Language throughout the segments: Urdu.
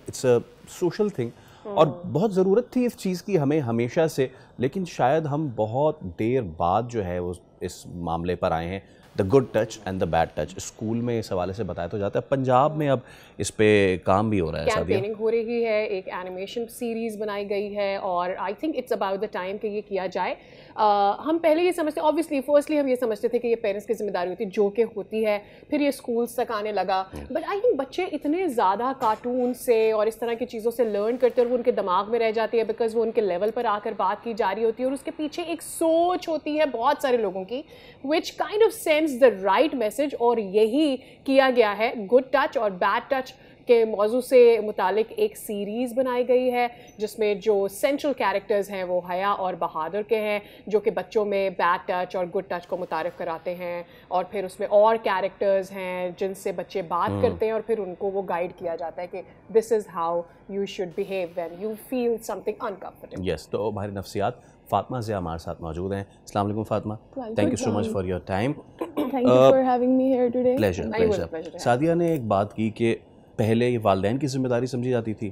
اٹس اے سوشل تھنگ اور بہت ضرورت تھی اس چیز کی ہمیں ہمیشہ سے, لیکن شاید ہم بہت دیر بعد جو ہے وہ اس معاملے پر آئے ہیں. The good touch and the bed touch school میں اس حوالے سے بتایا تو جاتا ہے, پنجاب میں اب اس پہ کام بھی ہو رہا ہے, کیمپیننگ ہو رہی ہے, ایک اینیمیشن سیریز بنائی گئی ہے اور I think it's about the time کہ یہ کیا جائے. ہم پہلے یہ سمجھتے آبویسلی فرسٹلی ہم یہ سمجھتے تھے کہ یہ پیرنٹس کی ذمہ داری ہوتی ہے, جو کہ ہوتی ہے, پھر یہ اسکولس تک آنے لگا. بٹ آئی تھنک بچے اتنے زیادہ کارٹون سے اور اس طرح کی چیزوں سے لرن کرتے ہیں اور وہ ان کے دماغ میں رہ جاتی ہے بیکاز وہ ان کے لیول پر آ کر بات کی جا رہی ہوتی ہے اور اس کے پیچھے ایک سوچ ہوتی ہے بہت سارے لوگوں کی which kind of sends the right message. اور یہی کیا گیا ہے. گڈ ٹچ اور بیڈ ٹچ کے موضوع سے متعلق ایک سیریز بنائی گئی ہے جس میں جو سینٹرل کیریکٹرز ہیں وہ حیا اور بہادر کے ہیں, جو کہ بچوں میں بیڈ ٹچ اور گڈ ٹچ کو متعارف کراتے ہیں, اور پھر اس میں اور کیریکٹرز ہیں جن سے بچے بات کرتے ہیں اور پھر ان کو وہ گائیڈ کیا جاتا ہے کہ this is how you should behave when you feel something uncomfortable. Yes, تو ہماری نفسیات فاطمہ ضیاء ہمارے ساتھ موجود ہیں. السلام علیکم Fatima, thank you so much for your time. Thank you for having me here today. Pleasure. Sadia نے ایک بات کی کہ پہلے یہ والدین کی ذمہ داری سمجھی جاتی تھی,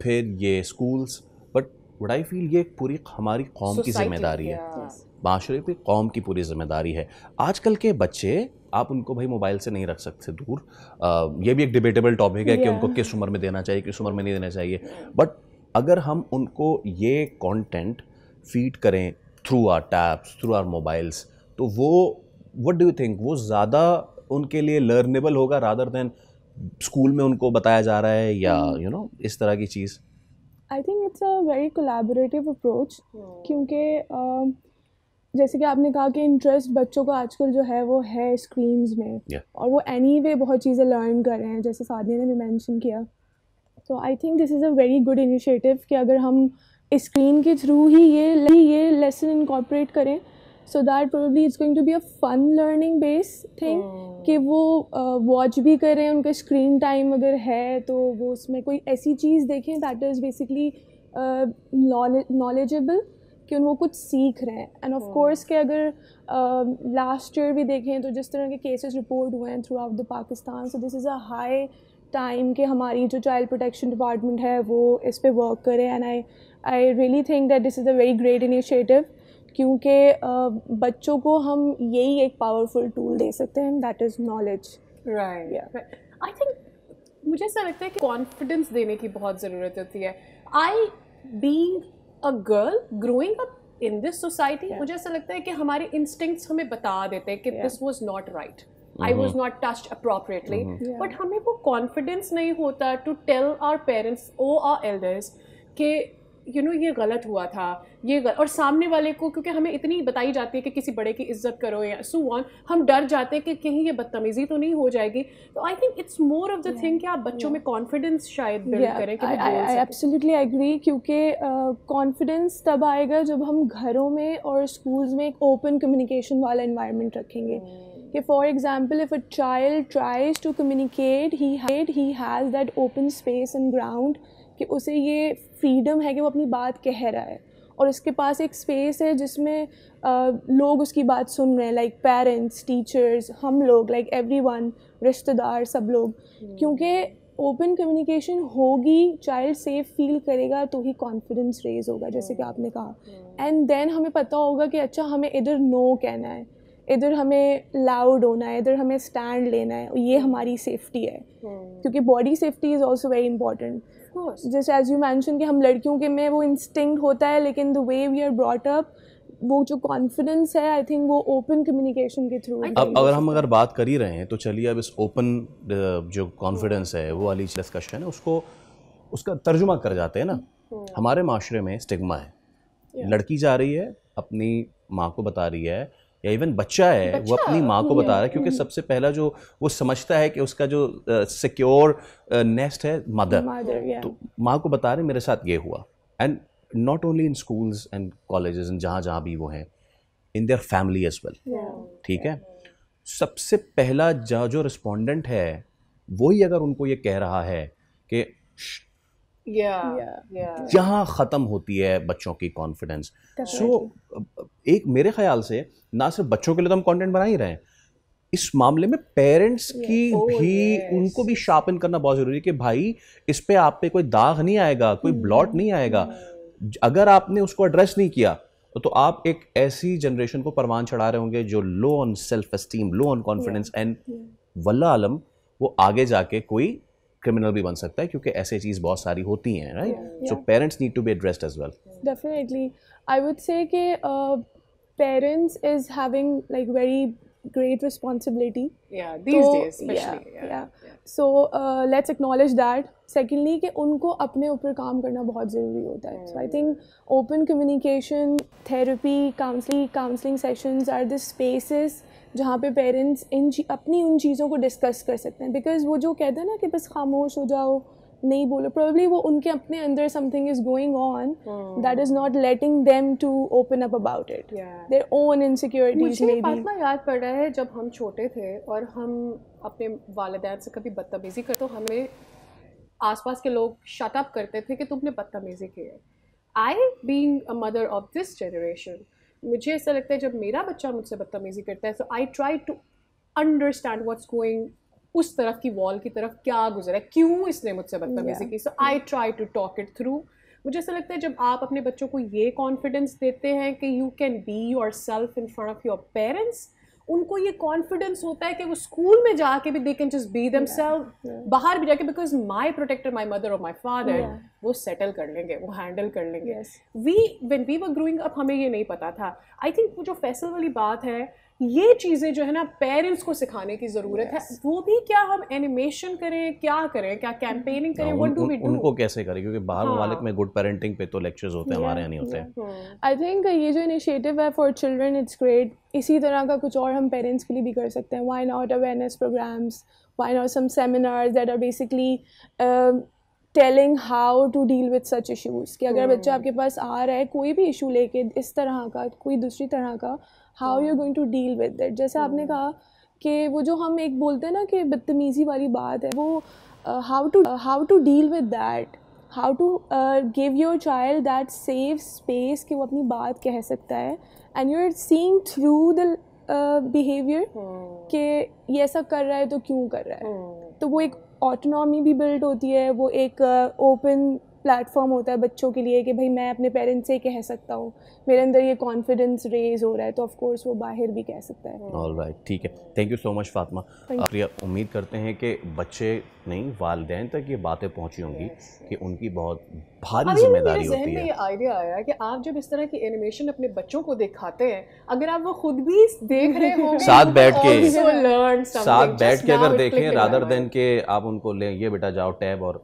پھر یہ اسکولس, بٹ وٹ آئی فیل یہ پوری ہماری قوم کی ذمہ داری ہے, معاشرے پہ قوم کی پوری ذمہ داری ہے. آج کل کے بچے آپ ان کو بھائی موبائل سے نہیں رکھ سکتے دور, یہ بھی ایک ڈیبیٹیبل ٹاپک ہے کہ ان کو کس عمر میں دینا چاہیے کس عمر میں نہیں دینا چاہیے, بٹ اگر ہم ان کو یہ کانٹینٹ فیڈ کریں through our tabs, through our mobiles, تو وہ وٹ ڈو یو تھنک وہ زیادہ ان کے لیے لرنیبل ہوگا رادر دین اسکول میں ان کو بتایا جا رہا ہے یا اس طرح کی چیز؟ I think it's a very collaborative approach, کیونکہ جیسے کہ آپ نے کہا کہ انٹرسٹ بچوں کو آج کل جو ہے وہ ہے اسکرینز میں, اور وہ اینی وے بہت چیزیں لرن کر رہے ہیں جیسے سعدیہ نے بھی مینشن کیا. تو I think this is a very good initiative کہ اگر ہم اسکرین کے تھرو ہی یہ لیسن انکارپوریٹ کریں, so that probably it's going to be a fun learning base thing, کہ وہ واچ بھی کریں, ان کا اسکرین ٹائم اگر ہے تو وہ اس میں کوئی ایسی چیز دیکھیں دیٹ از بیسکلی نالجیبل, کہ ان وہ کچھ سیکھ رہے ہیں. اینڈ آف کورس کہ اگر لاسٹ ایئر بھی دیکھیں تو جس طرح کے کیسز رپورٹ ہوئے ہیں through out the Pakistan, so this is a high time کہ ہماری جو چائلڈ پروٹیکشن ڈپارٹمنٹ ہے وہ اس پہ ورک کرے. And I really think that this is a very great initiative, کیونکہ بچوں کو ہم یہی ایک پاورفل ٹول دے سکتے ہیں, that is knowledge. Right. I think مجھے ایسا لگتا ہے کہ کانفیڈنس دینے کی بہت ضرورت ہوتی ہے. آئی being a girl growing up in this society, مجھے ایسا لگتا ہے کہ ہمارے انسٹنکٹس ہمیں بتا دیتے ہیں کہ this was not right, I was not touched appropriately. But ہمیں وہ کانفیڈینس نہیں ہوتا ٹو ٹیل آور پیرنٹس اور آور ایلڈرس کہ یہ غلط ہوا تھا, اور سامنے والے کو کیونکہ ہمیں اتنی بتائی جاتی ہے کہ کسی بڑے کی عزت کرو یا سو آن, ہم ڈر جاتے ہیں کہ کہیں یہ بدتمیزی تو نہیں ہو جائے گی. تو I think it's more of the thing کہ آپ بچوں میں کانفیڈینس شاید بلڈ کریں. آئی ایبسلیٹلی ایگری, کیونکہ کانفیڈینس تب آئے گا جب ہم گھروں میں اور اسکولز میں ایک اوپن کمیونیکیشن والا انوائرمنٹ رکھیں گے. کہ for example if a child tries to communicate, he has that open space and ground کہ اسے یہ فریڈم ہے کہ وہ اپنی بات کہہ رہا ہے, اور اس کے پاس ایک اسپیس ہے جس میں لوگ اس کی بات سن رہے ہیں, لائک پیرنٹس, ٹیچرز, ہم لوگ, لائک ایوری ون, رشتہ دار, سب لوگ. کیونکہ اوپن کمیونیکیشن ہوگی, چائلڈ سیف فیل کرے گا تو ہی کانفیڈنس ریز ہوگا, جیسے کہ آپ نے کہا. اینڈ دین ہمیں پتہ ہوگا کہ اچھا ہمیں ادھر نو کہنا ہے, ادھر ہمیں لاؤڈ ہونا ہے, ادھر ہمیں اسٹینڈ لینا ہے, یہ ہماری سیفٹی ہے. کیونکہ body safety is also very important. جیسے ایز یو مینشن کہ ہم لڑکیوں کے میں وہ انسٹنکٹ ہوتا ہے, لیکن دا وے وی آر براٹ اپ, وہ جو کانفیڈنس ہے آئی تھنک وہ اوپن کمیونیکیشن کے تھرو. اب اگر بات کر ہی رہے ہیں تو چلیے اب اس اوپن جو کانفیڈنس ہے وہ والی ڈسکشن ہے اس کا ترجمہ کر جاتے ہیں نا. ہمارے معاشرے میں اسٹگما ہے, لڑکی جا رہی ہے اپنی ماں کو بتا رہی ہے, یا ایون بچہ ہے وہ اپنی ماں کو بتا رہا ہے, کیونکہ سب سے پہلا جو وہ سمجھتا ہے کہ اس کا جو سیکیور نیسٹ ہے مدر, تو ماں کو بتا رہے ہیں میرے ساتھ یہ ہوا. And not only in schools and colleges, جہاں بھی وہ ہیں, in their family as well. ٹھیک ہے, سب سے پہلا جو رسپونڈنٹ ہے وہی اگر ان کو یہ کہہ رہا ہے کہ یہاں ختم ہوتی ہے بچوں کی کانفیڈنس. سو ایک میرے خیال سے نہ صرف بچوں کے لیے تو ہم کانٹینٹ بنا ہی رہے ہیں, اس معاملے میں پیرنٹس کی بھی ان کو بھی شارپن کرنا بہت ضروری ہے کہ بھائی اس پہ آپ پہ کوئی داغ نہیں آئے گا, کوئی بلاٹ نہیں آئے گا. اگر آپ نے اس کو ایڈریس نہیں کیا تو آپ ایک ایسی جنریشن کو پروان چڑھا رہے ہوں گے جو love on self esteem, love on confidence, and واللہ عالم وہ آگے جا کے کوئی کرمنل بھی بن سکتا ہے, کیونکہ ایسے چیز بہت ساری ہوتی ہیں, right. So parents need to be addressed as well. Definitely I would say کہ parents is having like very great responsibility. Yeah, these days especially. So let's acknowledge that. Secondly کہ ان کو اپنے اوپر کام کرنا بہت ضروری ہوتا ہے. So I think open communication, therapy, counseling sessions are the spaces جہاں پہ پیرنٹس اپنی ان چیزوں کو ڈسکس کر سکتے ہیں. بیکاز وہ جو کہتے ہیں نا کہ بس خاموش ہو جاؤ, نہیں بولو, probably وہ ان کے اپنے اندر something is going on that is not letting them to open up about it. Their own insecurities maybe. مجھے فاطمہ یاد پڑ رہا ہے جب ہم چھوٹے تھے اور ہم اپنے والدین سے کبھی بدتمیزی کرتے تو ہمیں آس پاس کے لوگ شٹ اپ کرتے تھے کہ تم نے بدتمیزی کی ہے. I being a mother of this generation, مجھے ایسا لگتا ہے جب میرا بچہ مجھ سے بدتمیزی کرتا ہے so I try to understand what's going اس طرف کی وال کی طرف کیا گزرا ہے, کیوں اس نے مجھ سے بدتمیزی کی. So I try to talk it through. مجھے ایسا لگتا ہے جب آپ اپنے بچوں کو یہ کانفیڈینس دیتے ہیں کہ you can be yourself in front of your parents, ان کو یہ کانفیڈینس ہوتا ہے کہ وہ اسکول میں جا کے بھی they can just be them self, باہر بھی جا کے, because my protector my mother اور مائی فادر وہ سیٹل کر لیں گے, وہ ہینڈل کر لیں گے. When we were growing up ہمیں یہ نہیں پتا تھا. آئی تھنک وہ جو فیصل والی بات ہے, یہ چیزیں جو ہے نا پیرنٹس کو سکھانے کی ضرورت ہے. وہ بھی کیا ہم اینیمیشن کریں, کیا کریں, کیا کیمپیننگ کریں, what do we do, ان کو کیسے کریں, کیونکہ باہر ممالک میں گڈ پیرنٹنگ پہ تو لیکچرز ہوتے ہیں, ہمارے یہاں نہیں ہوتے. آئی تھنک یہ جو انیشیٹو ہے فار چلڈرن اٹس گریٹ. اسی طرح کا کچھ اور ہم پیرنٹس کے لیے بھی کر سکتے ہیں. Why not awareness programs, why not some seminars that are basically telling how to deal with such issues. کہ اگر بچہ آپ کے پاس آ رہا ہے کوئی بھی ایشو لے کے اس طرح کا, کوئی دوسری طرح کا, how you going to deal with that. جیسے آپ نے کہا کہ وہ جو ہم ایک بولتے ہیں نا کہ بدتمیزی والی بات ہے, وہ how to deal with that, how to give your child that safe space کہ وہ اپنی بات کہہ سکتا ہے, and you are seeing through the behaviour کہ یہ ایسا کر رہا ہے تو کیوں کر رہا ہے. تو وہ ایک آٹونومی بھی بلڈ ہوتی ہے, وہ ایک اوپن پلیٹ فارم ہوتا ہے بچوں کے لیے کہ بھائی میں اپنے پیرنٹس سے کہہ سکتا ہوں, میرے اندر یہ کانفیڈنس ریز ہو رہا ہے, تو آف کورس وہ باہر بھی کہہ سکتا ہے. آل رائٹ, ٹھیک ہے, تھینک یو سو مچ فاطمہ. امید کرتے ہیں کہ بچے نہیں والدین تک یہ باتیں پہنچی ہوں گی کہ ان کی بہت بھاری ذمہ داری ہوتی ہے. میرے ذہن میں یہ آئیڈیا آیا کہ آپ جب اس طرح کی اینیمیشن اپنے بچوں کو دکھاتے ہیں, اگر آپ وہ خود بھی دیکھ رہے ہوں ساتھ بیٹھ کے اگر دیکھیں رادر دین کہ آپ ان کو لیں یہ بیٹا جاؤ ٹیب اور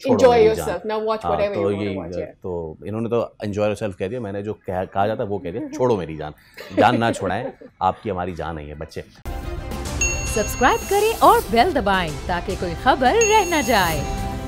enjoy yourself, now watch whatever you want to watch. تو انہوں نے تو enjoy yourself کہہ دیا, میں نے جو کہا جاتا وہ کہہ دیا, چھوڑو میری جان نہ چھوڑائیں, آپ کی ہماری جان نہیں ہے بچے. سبسکرائب کریں اور بیل دبائیں تاکہ کوئی خبر رہ نہ جائے.